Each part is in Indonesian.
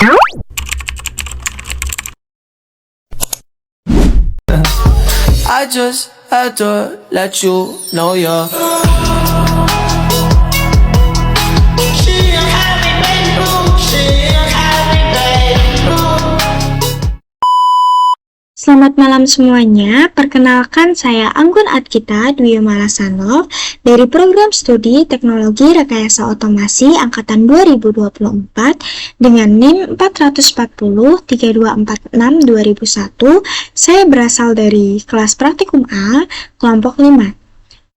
I just had to let you know you're Selamat malam semuanya, perkenalkan saya Anggun Adkita Dwi Malasanov dari Program Studi Teknologi Rekayasa Otomasi Angkatan 2024 dengan NIM 4403246-2001. Saya berasal dari kelas praktikum A, kelompok 5.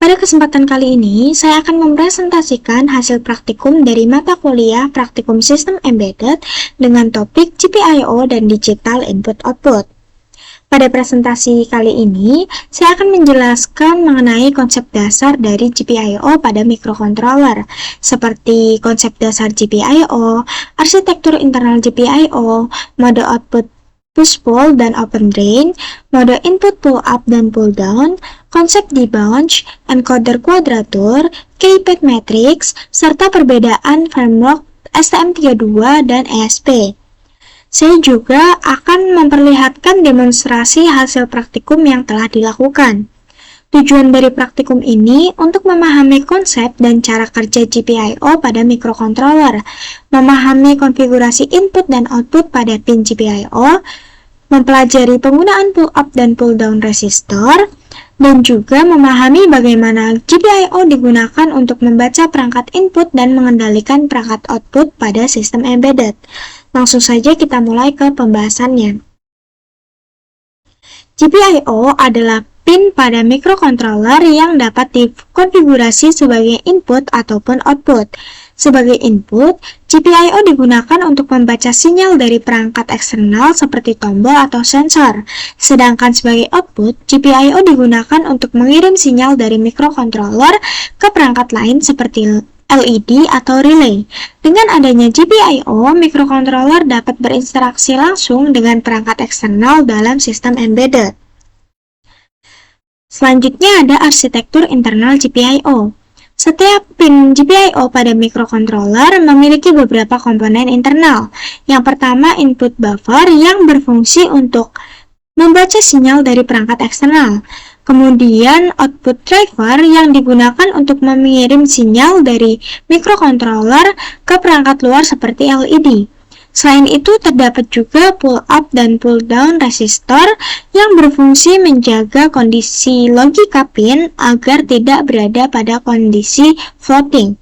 Pada kesempatan kali ini, saya akan mempresentasikan hasil praktikum dari mata kuliah Praktikum Sistem Embedded dengan topik GPIO dan Digital Input-Output. Pada presentasi kali ini, saya akan menjelaskan mengenai konsep dasar dari GPIO pada mikrokontroler, seperti konsep dasar GPIO, arsitektur internal GPIO, mode output push-pull dan open drain, mode input pull-up dan pull-down, konsep debunch, encoder kuadratur, keypad matrix, serta perbedaan framework STM32 dan ESP. Saya juga akan memperlihatkan demonstrasi hasil praktikum yang telah dilakukan. Tujuan dari praktikum ini untuk memahami konsep dan cara kerja GPIO pada mikrokontroler, memahami konfigurasi input dan output pada pin GPIO, mempelajari penggunaan pull-up dan pull-down resistor, dan juga memahami bagaimana GPIO digunakan untuk membaca perangkat input dan mengendalikan perangkat output pada sistem embedded. Langsung saja kita mulai ke pembahasannya. GPIO adalah pin pada mikrokontroler yang dapat dikonfigurasi sebagai input ataupun output. Sebagai input, GPIO digunakan untuk membaca sinyal dari perangkat eksternal seperti tombol atau sensor. Sedangkan sebagai output, GPIO digunakan untuk mengirim sinyal dari mikrokontroler ke perangkat lain seperti LED atau relay. Dengan adanya GPIO, mikrokontroler dapat berinteraksi langsung dengan perangkat eksternal dalam sistem embedded. Selanjutnya ada arsitektur internal GPIO. Setiap pin GPIO pada mikrokontroler memiliki beberapa komponen internal. Yang pertama, input buffer yang berfungsi untuk membaca sinyal dari perangkat eksternal. Kemudian output driver yang digunakan untuk mengirim sinyal dari mikrokontroler ke perangkat luar seperti LED. Selain itu terdapat juga pull-up dan pull-down resistor yang berfungsi menjaga kondisi logika pin agar tidak berada pada kondisi floating.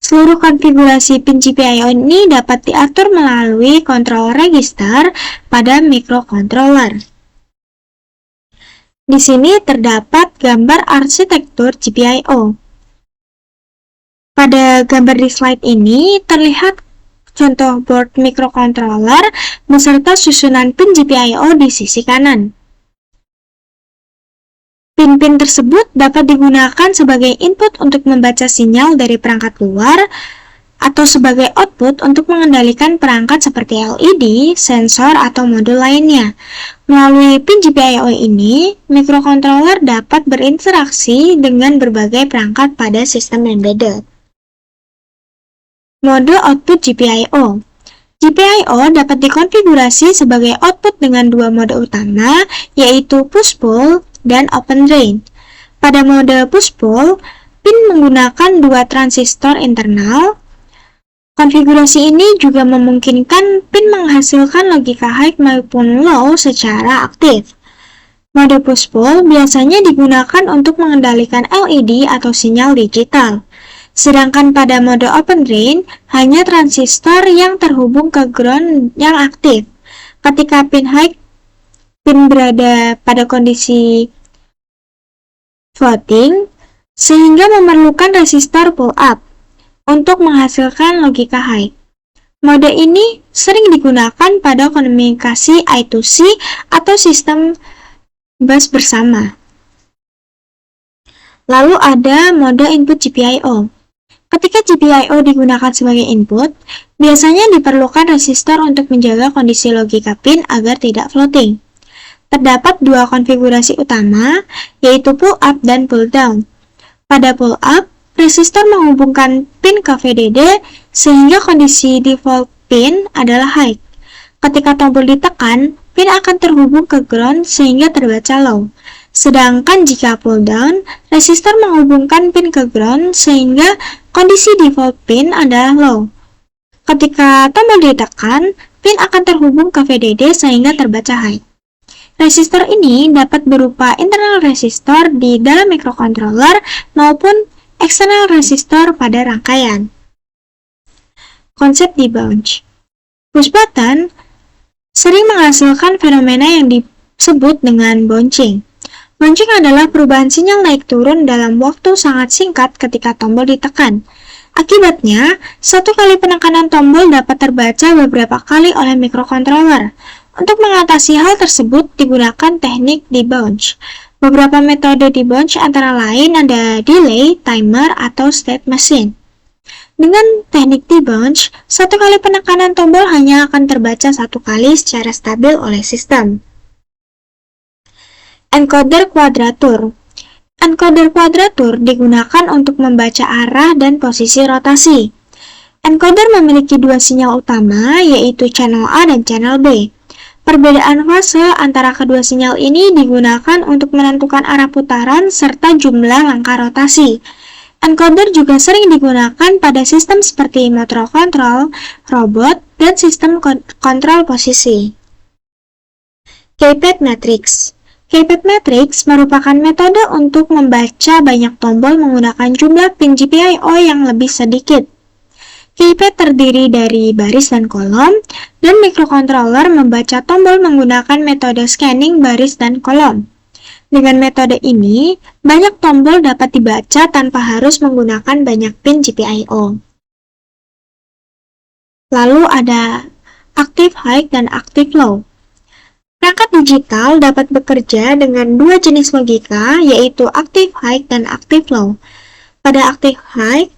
Seluruh konfigurasi pin GPIO ini dapat diatur melalui control register pada mikrokontroler. Di sini terdapat gambar arsitektur GPIO. Pada gambar di slide ini terlihat contoh board mikrokontroler beserta susunan pin GPIO di sisi kanan. Pin-pin tersebut dapat digunakan sebagai input untuk membaca sinyal dari perangkat luar atau sebagai output untuk mengendalikan perangkat seperti LED, sensor, atau modul lainnya. Melalui pin GPIO ini, mikrokontroler dapat berinteraksi dengan berbagai perangkat pada sistem embedded. Mode output GPIO. GPIO dapat dikonfigurasi sebagai output dengan dua mode utama, yaitu push-pull dan open drain. Pada mode push-pull, pin menggunakan dua transistor internal. Konfigurasi ini juga memungkinkan pin menghasilkan logika high maupun low secara aktif. Mode push-pull biasanya digunakan untuk mengendalikan LED atau sinyal digital. Sedangkan pada mode open drain, hanya transistor yang terhubung ke ground yang aktif. Ketika pin berada pada kondisi floating, sehingga memerlukan resistor pull-up untuk menghasilkan logika high. Mode ini sering digunakan pada komunikasi I2C atau sistem bus bersama. Lalu ada mode input GPIO. Ketika GPIO digunakan sebagai input, biasanya diperlukan resistor untuk menjaga kondisi logika pin agar tidak floating. Terdapat dua konfigurasi utama, yaitu pull-up dan pull-down. Pada pull-up, resistor menghubungkan pin ke VDD sehingga kondisi default pin adalah high. Ketika tombol ditekan, pin akan terhubung ke ground sehingga terbaca low. Sedangkan jika pull down, resistor menghubungkan pin ke ground sehingga kondisi default pin adalah low. Ketika tombol ditekan, pin akan terhubung ke VDD sehingga terbaca high. Resistor ini dapat berupa internal resistor di dalam microcontroller maupun external resistor pada rangkaian. Konsep debounce. Push button sering menghasilkan fenomena yang disebut dengan bouncing. Bouncing adalah perubahan sinyal naik turun dalam waktu sangat singkat ketika tombol ditekan. Akibatnya, satu kali penekanan tombol dapat terbaca beberapa kali oleh microcontroller. Untuk mengatasi hal tersebut digunakan teknik debounce. Beberapa metode debounce antara lain ada delay, timer, atau state machine. Dengan teknik debounce, satu kali penekanan tombol hanya akan terbaca satu kali secara stabil oleh sistem. Encoder kuadratur. Encoder kuadratur digunakan untuk membaca arah dan posisi rotasi. Encoder memiliki dua sinyal utama, yaitu channel A dan channel B. Perbedaan fase antara kedua sinyal ini digunakan untuk menentukan arah putaran serta jumlah langkah rotasi. Encoder juga sering digunakan pada sistem seperti motor control, robot, dan sistem kontrol posisi. Keypad matrix. Keypad matrix merupakan metode untuk membaca banyak tombol menggunakan jumlah pin GPIO yang lebih sedikit. Keypad terdiri dari baris dan kolom, dan microcontroller membaca tombol menggunakan metode scanning baris dan kolom. Dengan metode ini, banyak tombol dapat dibaca tanpa harus menggunakan banyak pin GPIO. Lalu ada active high dan active low. Perangkat digital dapat bekerja dengan dua jenis logika, yaitu active high dan active low. Pada active high,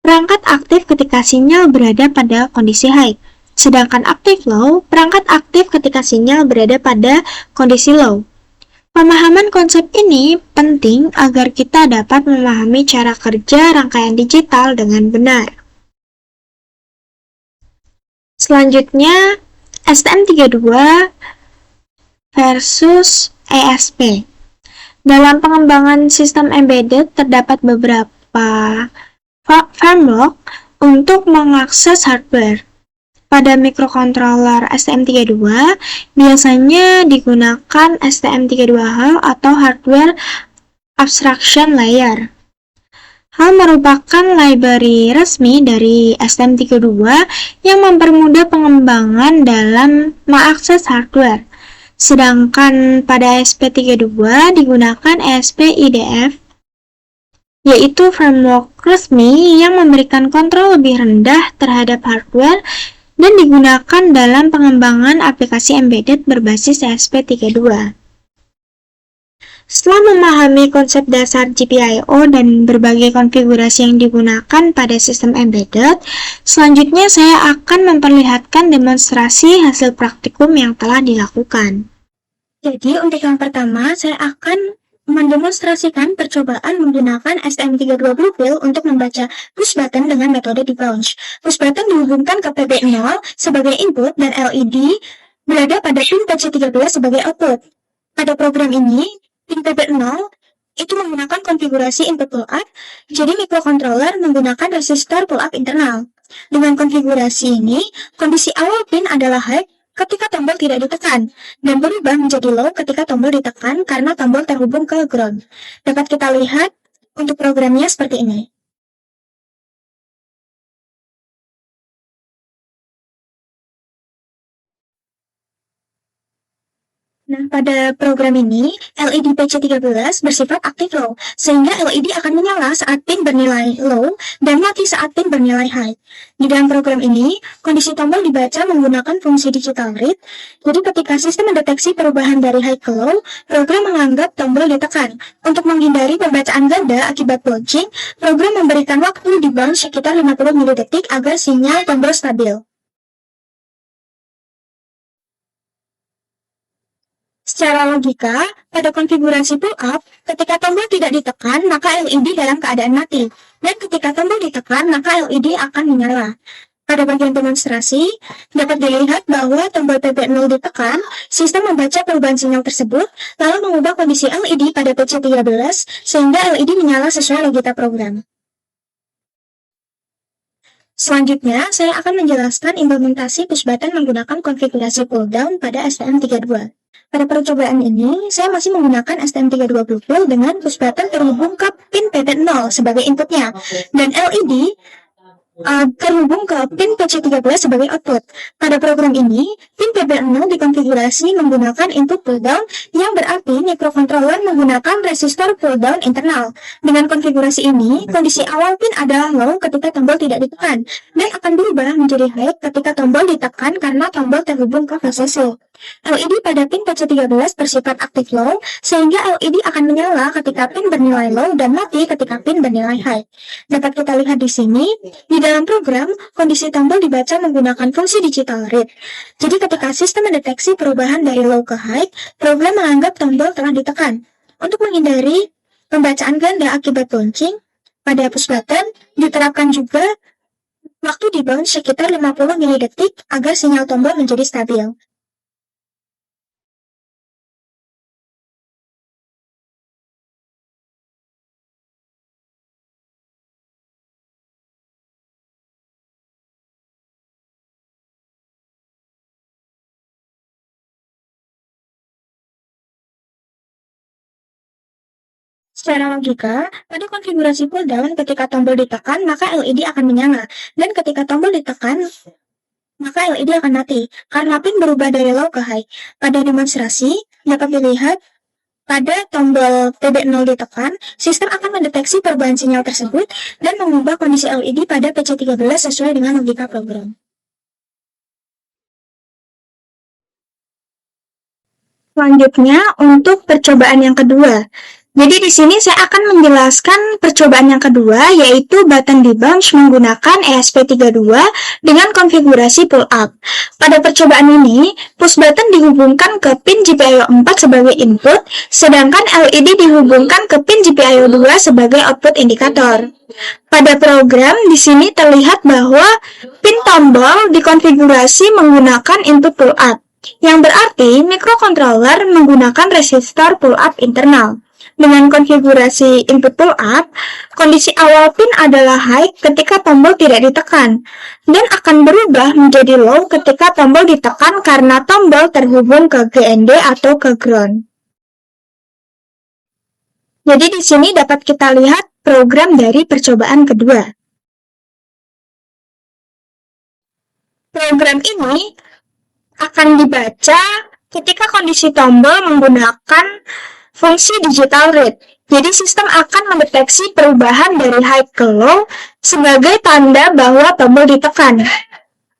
perangkat aktif ketika sinyal berada pada kondisi high. Sedangkan active low, perangkat aktif ketika sinyal berada pada kondisi low. Pemahaman konsep ini penting agar kita dapat memahami cara kerja rangkaian digital dengan benar. Selanjutnya, STM32 versus ESP. Dalam pengembangan sistem embedded terdapat beberapa framework untuk mengakses hardware. Pada microcontroller STM32, biasanya digunakan STM32HAL atau Hardware Abstraction Layer. HAL merupakan library resmi dari STM32 yang mempermudah pengembangan dalam mengakses hardware. Sedangkan pada ESP32 digunakan ESP-IDF, yaitu framework resmi yang memberikan kontrol lebih rendah terhadap hardware dan digunakan dalam pengembangan aplikasi embedded berbasis ESP32. Setelah memahami konsep dasar GPIO dan berbagai konfigurasi yang digunakan pada sistem embedded, selanjutnya saya akan memperlihatkan demonstrasi hasil praktikum yang telah dilakukan. Jadi, untuk yang pertama, saya akan mendemonstrasikan percobaan menggunakan STM32 Bluefield untuk membaca push button dengan metode debounce. Push button dihubungkan ke PB0 sebagai input dan LED berada pada pin PC13 sebagai output. Pada program ini, pin PB0 itu menggunakan konfigurasi input pull up, jadi microcontroller menggunakan resistor pull up internal. Dengan konfigurasi ini, kondisi awal pin adalah high ketika tombol tidak ditekan, dan berubah menjadi low ketika tombol ditekan karena tombol terhubung ke ground. Dapat kita lihat untuk programnya seperti ini. Nah, pada program ini, LED PC13 bersifat active low, sehingga LED akan menyala saat pin bernilai low dan mati saat pin bernilai high. Di dalam program ini, kondisi tombol dibaca menggunakan fungsi digital read, jadi ketika sistem mendeteksi perubahan dari high ke low, program menganggap tombol ditekan. Untuk menghindari pembacaan ganda akibat bouncing, program memberikan waktu di bounce sekitar 50 milidetik agar sinyal tombol stabil. Secara logika, pada konfigurasi pull up, ketika tombol tidak ditekan, maka LED dalam keadaan mati. Dan ketika tombol ditekan, maka LED akan menyala. Pada bagian demonstrasi, dapat dilihat bahwa tombol PB0 ditekan, sistem membaca perubahan sinyal tersebut, lalu mengubah kondisi LED pada PC13 sehingga LED menyala sesuai logika program. Selanjutnya, saya akan menjelaskan implementasi push button menggunakan konfigurasi pull-down pada STM32. Pada percobaan ini, saya masih menggunakan STM32 Bluetooth dengan push button terhubung ke pin PB0 sebagai inputnya, dan LED terhubung ke pin PC13 sebagai output. Pada program ini, pin PB0 dikonfigurasi menggunakan input pull-down yang berarti microcontroller menggunakan resistor pull-down internal. Dengan konfigurasi ini, kondisi awal pin adalah low ketika tombol tidak ditekan, dan akan berubah menjadi high ketika tombol ditekan karena tombol terhubung ke fase slow. LED pada pin PC13 bersifat aktif low, sehingga LED akan menyala ketika pin bernilai low dan mati ketika pin bernilai high. Dapat kita lihat di sini, di dalam program, kondisi tombol dibaca menggunakan fungsi digital read. Jadi ketika sistem mendeteksi perubahan dari low ke high, program menganggap tombol telah ditekan. Untuk menghindari pembacaan ganda akibat bouncing, pada push button diterapkan juga waktu di bounce sekitar 50 milidetik agar sinyal tombol menjadi stabil. Secara logika, pada konfigurasi pull-down ketika tombol ditekan, maka LED akan menyala, dan ketika tombol ditekan, maka LED akan mati, karena pin berubah dari low ke high. Pada demonstrasi, dapat dilihat pada tombol PB0 ditekan, sistem akan mendeteksi perubahan sinyal tersebut dan mengubah kondisi LED pada PC13 sesuai dengan logika program. Selanjutnya, untuk percobaan yang kedua. Jadi di sini saya akan menjelaskan percobaan yang kedua, yaitu button debounce menggunakan ESP32 dengan konfigurasi pull up. Pada percobaan ini, push button dihubungkan ke pin GPIO 4 sebagai input, sedangkan LED dihubungkan ke pin GPIO 2 sebagai output indikator. Pada program, di sini terlihat bahwa pin tombol dikonfigurasi menggunakan input pull up, yang berarti microcontroller menggunakan resistor pull up internal. Dengan konfigurasi input pull up, kondisi awal pin adalah high ketika tombol tidak ditekan, dan akan berubah menjadi low ketika tombol ditekan karena tombol terhubung ke GND atau ke ground. Jadi di sini dapat kita lihat program dari percobaan kedua. Program ini akan dibaca ketika kondisi tombol menggunakan fungsi digital read. Jadi sistem akan mendeteksi perubahan dari high ke low sebagai tanda bahwa tombol ditekan.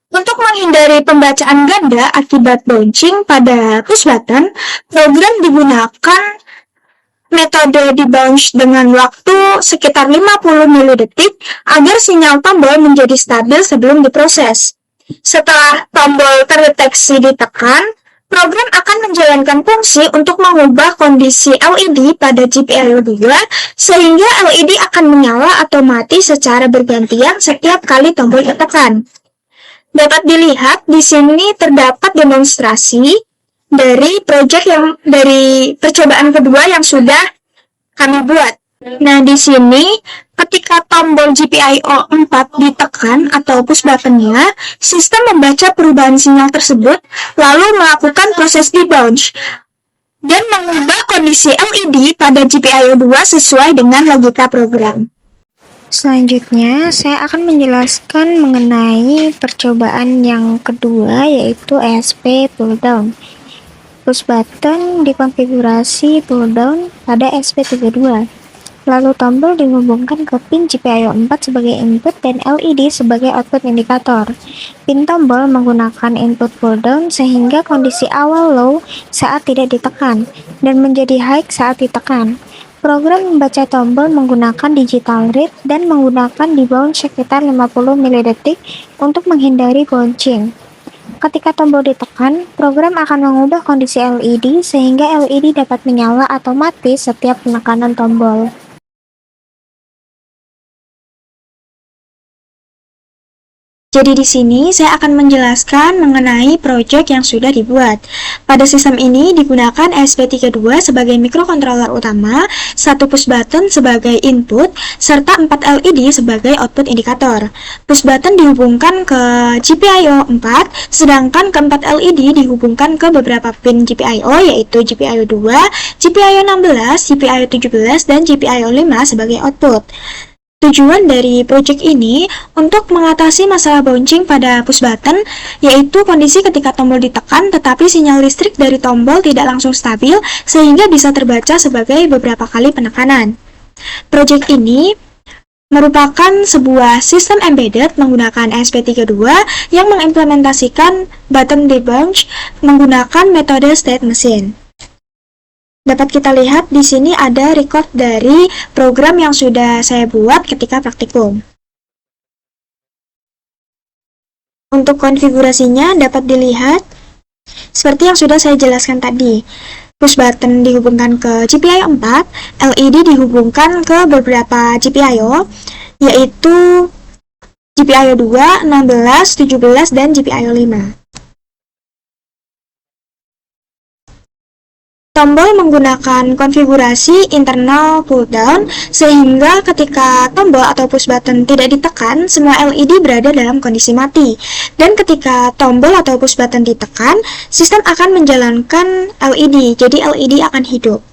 Untuk menghindari pembacaan ganda akibat bouncing pada push button, program digunakan metode debounce dengan waktu sekitar 50 milidetik agar sinyal tombol menjadi stabil sebelum diproses. Setelah tombol terdeteksi ditekan, program akan menjalankan fungsi untuk mengubah kondisi LED pada GPIO 2 sehingga LED akan menyala atau mati secara bergantian setiap kali tombol ditekan. Dapat dilihat di sini terdapat demonstrasi dari percobaan kedua yang sudah kami buat. Nah, di sini ketika tombol GPIO 4 ditekan atau push buttonnya, sistem membaca perubahan sinyal tersebut lalu melakukan proses debounce dan mengubah kondisi LED pada GPIO 2 sesuai dengan logika program. Selanjutnya, saya akan menjelaskan mengenai percobaan yang kedua, yaitu ESP pull down. Push button dikonfigurasi pull down pada ESP32. Lalu tombol dihubungkan ke pin GPIO 4 sebagai input dan LED sebagai output indikator. Pin tombol menggunakan input pull down sehingga kondisi awal low saat tidak ditekan dan menjadi high saat ditekan. Program membaca tombol menggunakan digital read dan menggunakan debounce sekitar 50 milidetik untuk menghindari bouncing. Ketika tombol ditekan, program akan mengubah kondisi LED sehingga LED dapat menyala atau mati setiap penekanan tombol. Jadi di sini saya akan menjelaskan mengenai proyek yang sudah dibuat. Pada sistem ini digunakan ESP32 sebagai mikrokontroler utama, satu push button sebagai input, serta 4 LED sebagai output indikator. Push button dihubungkan ke GPIO 4, sedangkan keempat LED dihubungkan ke beberapa pin GPIO yaitu GPIO 2, GPIO 16, GPIO 17, dan GPIO 5 sebagai output. Tujuan dari proyek ini untuk mengatasi masalah bouncing pada push button, yaitu kondisi ketika tombol ditekan tetapi sinyal listrik dari tombol tidak langsung stabil sehingga bisa terbaca sebagai beberapa kali penekanan. Proyek ini merupakan sebuah sistem embedded menggunakan ESP32 yang mengimplementasikan button debounce menggunakan metode state machine. Dapat kita lihat di sini ada record dari program yang sudah saya buat ketika praktikum. Untuk konfigurasinya dapat dilihat seperti yang sudah saya jelaskan tadi. Push button dihubungkan ke GPIO 4, LED dihubungkan ke beberapa GPIO, yaitu GPIO 2, 16, 17, dan GPIO 5. Tombol menggunakan konfigurasi internal pull-down, sehingga ketika tombol atau push button tidak ditekan, semua LED berada dalam kondisi mati. Dan ketika tombol atau push button ditekan, sistem akan menjalankan LED, jadi LED akan hidup.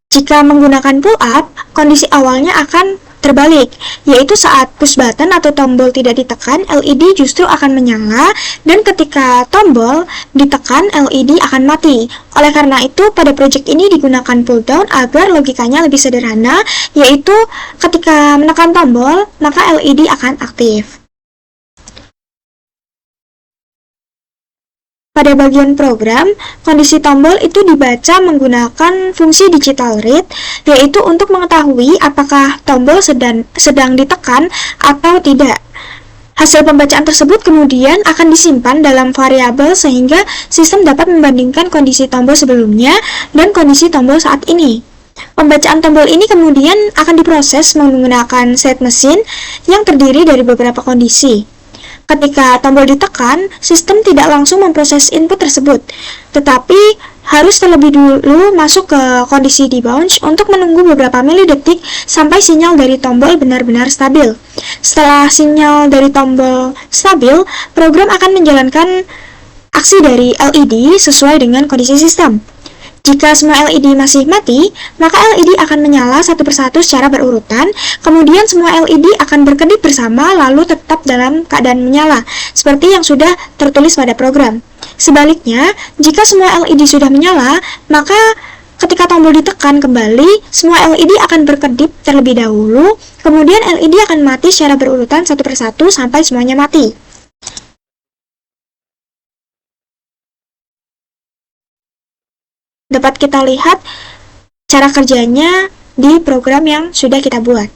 Jika menggunakan pull-up, kondisi awalnya akan terbalik, yaitu saat push button atau tombol tidak ditekan, LED justru akan menyala, dan ketika tombol ditekan, LED akan mati. Oleh karena itu, pada proyek ini digunakan pull down agar logikanya lebih sederhana, yaitu ketika menekan tombol, maka LED akan aktif. Pada bagian program, kondisi tombol itu dibaca menggunakan fungsi digital read, yaitu untuk mengetahui apakah tombol sedang ditekan atau tidak. Hasil pembacaan tersebut kemudian akan disimpan dalam variabel sehingga sistem dapat membandingkan kondisi tombol sebelumnya dan kondisi tombol saat ini. Pembacaan tombol ini kemudian akan diproses menggunakan state machine yang terdiri dari beberapa kondisi. Ketika tombol ditekan, sistem tidak langsung memproses input tersebut, tetapi harus terlebih dulu masuk ke kondisi debounce untuk menunggu beberapa milidetik sampai sinyal dari tombol benar-benar stabil. Setelah sinyal dari tombol stabil, program akan menjalankan aksi dari LED sesuai dengan kondisi sistem. Jika semua LED masih mati, maka LED akan menyala satu persatu secara berurutan, kemudian semua LED akan berkedip bersama lalu tetap dalam keadaan menyala, seperti yang sudah tertulis pada program. Sebaliknya, jika semua LED sudah menyala, maka ketika tombol ditekan kembali, semua LED akan berkedip terlebih dahulu, kemudian LED akan mati secara berurutan satu persatu sampai semuanya mati. Dapat kita lihat cara kerjanya di program yang sudah kita buat.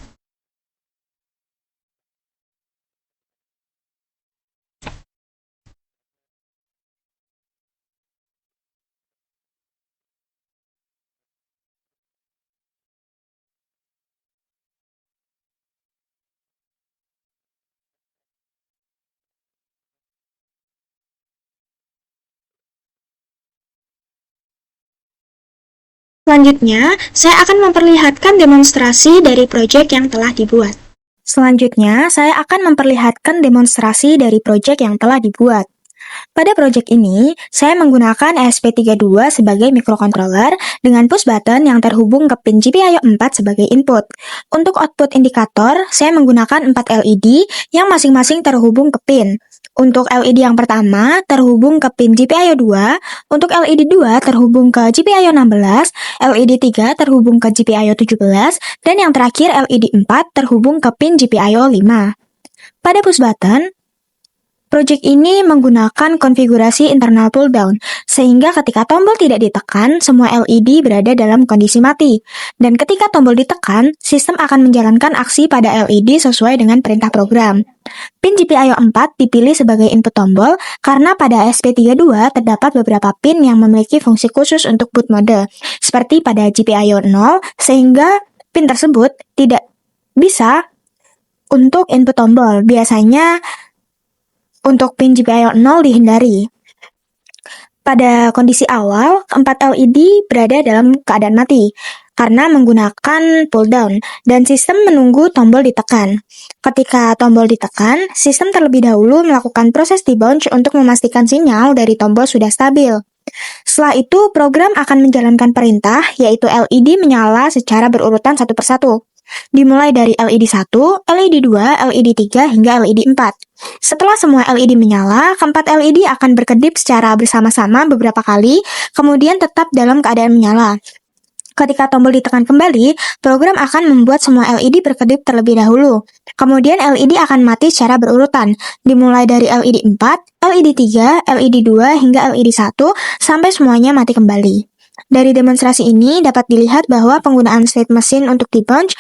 Selanjutnya, saya akan memperlihatkan demonstrasi dari proyek yang telah dibuat. Pada proyek ini, saya menggunakan ESP32 sebagai mikrokontroler dengan push button yang terhubung ke pin GPIO 4 sebagai input. Untuk output indikator, saya menggunakan 4 LED yang masing-masing terhubung ke pin. Untuk LED yang pertama terhubung ke pin GPIO 2, untuk LED 2 terhubung ke GPIO 16, LED 3 terhubung ke GPIO 17, dan yang terakhir LED 4 terhubung ke pin GPIO 5. Pada push button, proyek ini menggunakan konfigurasi internal pull-down, sehingga ketika tombol tidak ditekan, semua LED berada dalam kondisi mati. Dan ketika tombol ditekan, sistem akan menjalankan aksi pada LED sesuai dengan perintah program. Pin GPIO 4 dipilih sebagai input tombol karena pada ESP32 terdapat beberapa pin yang memiliki fungsi khusus untuk boot mode, seperti pada GPIO 0, sehingga pin tersebut tidak bisa untuk input tombol. Biasanya untuk pin GPIO 0 dihindari. Pada kondisi awal, keempat LED berada dalam keadaan mati karena menggunakan pull down dan sistem menunggu tombol ditekan. Ketika tombol ditekan, sistem terlebih dahulu melakukan proses debounce untuk memastikan sinyal dari tombol sudah stabil. Setelah itu, program akan menjalankan perintah, yaitu LED menyala secara berurutan satu persatu. Dimulai dari LED 1, LED 2, LED 3, hingga LED 4. Setelah semua LED menyala, keempat LED akan berkedip secara bersama-sama beberapa kali, kemudian tetap dalam keadaan menyala. Ketika tombol ditekan kembali, program akan membuat semua LED berkedip terlebih dahulu. Kemudian LED akan mati secara berurutan, dimulai dari LED 4, LED 3, LED 2, hingga LED 1, sampai semuanya mati kembali. Dari demonstrasi ini dapat dilihat bahwa penggunaan state machine untuk debounce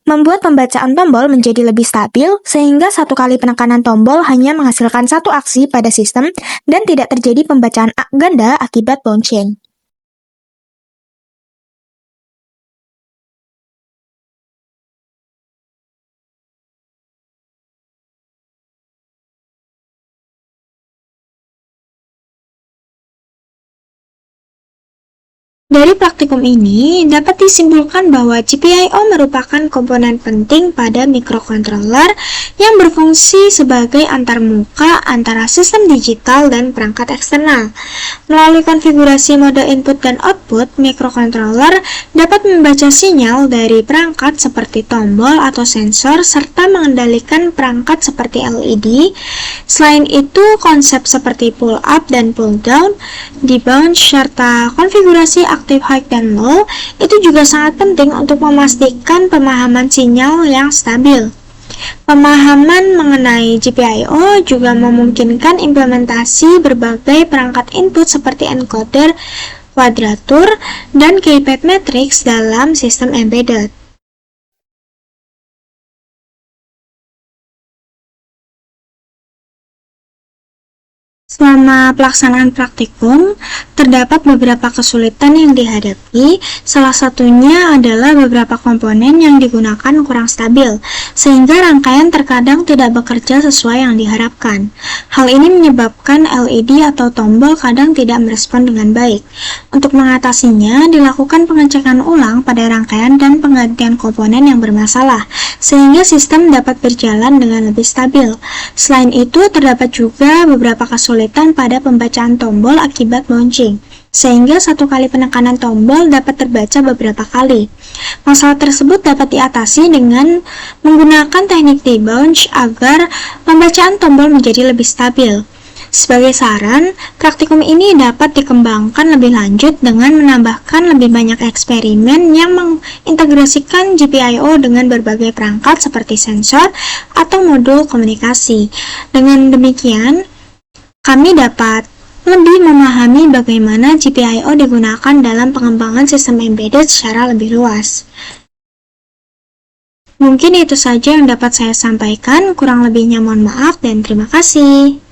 membuat pembacaan tombol menjadi lebih stabil, sehingga satu kali penekanan tombol hanya menghasilkan satu aksi pada sistem dan tidak terjadi pembacaan ganda akibat bouncing. Dari praktikum ini, dapat disimpulkan bahwa GPIO merupakan komponen penting pada mikrokontroler yang berfungsi sebagai antarmuka antara sistem digital dan perangkat eksternal. Melalui konfigurasi mode input dan output, mikrokontroler dapat membaca sinyal dari perangkat seperti tombol atau sensor serta mengendalikan perangkat seperti LED. Selain itu, konsep seperti pull up dan pull down, debounce, serta konfigurasi aktif high dan low itu juga sangat penting untuk memastikan pemahaman sinyal yang stabil. Pemahaman mengenai GPIO juga memungkinkan implementasi berbagai perangkat input seperti encoder, kuadratur, dan keypad matrix dalam sistem embedded. Selama pelaksanaan praktikum, terdapat beberapa kesulitan yang dihadapi, salah satunya adalah beberapa komponen yang digunakan kurang stabil, sehingga rangkaian terkadang tidak bekerja sesuai yang diharapkan. Hal ini menyebabkan LED atau tombol kadang tidak merespon dengan baik. Untuk mengatasinya, dilakukan pengecekan ulang pada rangkaian dan penggantian komponen yang bermasalah, sehingga sistem dapat berjalan dengan lebih stabil. Selain itu, terdapat juga beberapa kesulitan pada pembacaan tombol akibat bouncing, sehingga satu kali penekanan tombol dapat terbaca beberapa kali. Masalah tersebut dapat diatasi dengan menggunakan teknik debounce agar pembacaan tombol menjadi lebih stabil. Sebagai saran, praktikum ini dapat dikembangkan lebih lanjut dengan menambahkan lebih banyak eksperimen yang mengintegrasikan GPIO dengan berbagai perangkat seperti sensor atau modul komunikasi. Dengan demikian, kami dapat lebih memahami bagaimana GPIO digunakan dalam pengembangan sistem embedded secara lebih luas. Mungkin itu saja yang dapat saya sampaikan, kurang lebihnya mohon maaf dan terima kasih.